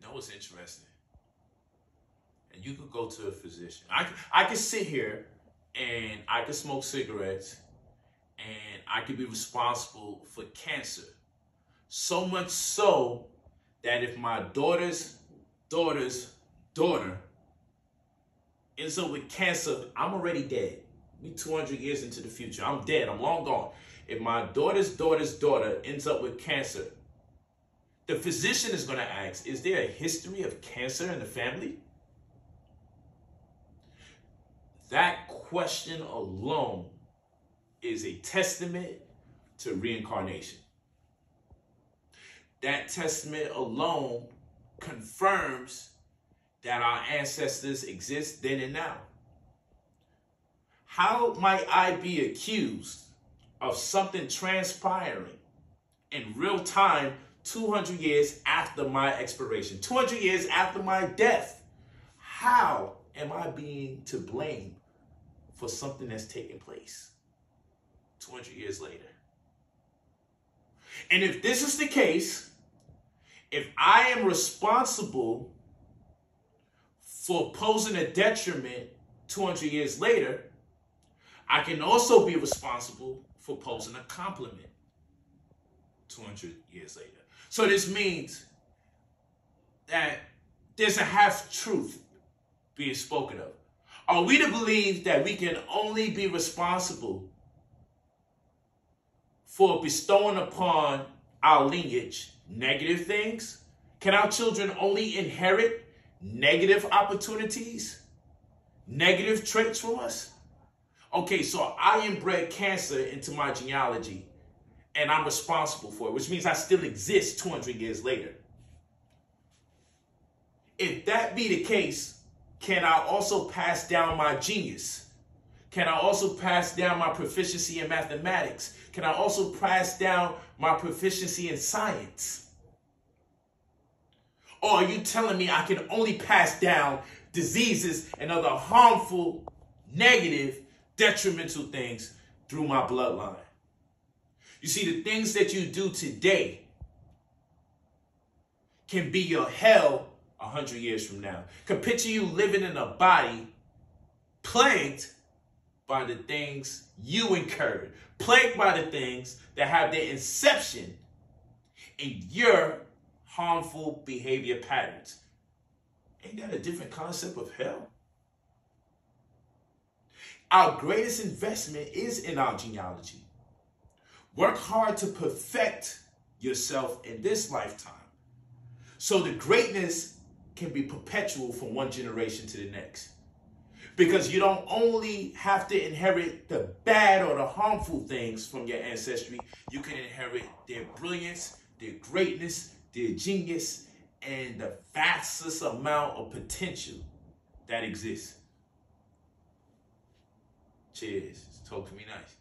know what's interesting? And you could go to a physician. I could sit here and I could smoke cigarettes and I could be responsible for cancer. So much so that if my daughter's daughter ends up with cancer, I'm already dead. We 200 years into the future. I'm dead. I'm long gone. If my daughter's daughter ends up with cancer, the physician is going to ask, is there a history of cancer in the family? That question alone is a testament to reincarnation. That testament alone confirms that our ancestors exist then and now. How might I be accused of something transpiring in real time 200 years after my expiration, 200 years after my death? How am I being to blame for something that's taking place 200 years later? And if this is the case, if I am responsible for posing a detriment 200 years later, I can also be responsible for posing a compliment 200 years later. So this means that there's a half-truth being spoken of. Are we to believe that we can only be responsible for bestowing upon our lineage negative things? Can our children only inherit negative opportunities, negative traits from us? Okay, so I inbred cancer into my genealogy and I'm responsible for it, which means I still exist 200 years later. If that be the case, can I also pass down my genius? Can I also pass down my proficiency in mathematics? Can I also pass down my proficiency in science? Or are you telling me I can only pass down diseases and other harmful, negative, detrimental things through my bloodline? You see, the things that you do today can be your hell 100 years from now. Could picture you living in a body plagued by the things you incurred, plagued by the things that have their inception in your harmful behavior patterns. Ain't that a different concept of hell? Our greatest investment is in our genealogy. Work hard to perfect yourself in this lifetime so the greatness can be perpetual from one generation to the next. Because you don't only have to inherit the bad or the harmful things from your ancestry, you can inherit their brilliance, their greatness, their genius, and the vastest amount of potential that exists. Cheers. Talk to me nice.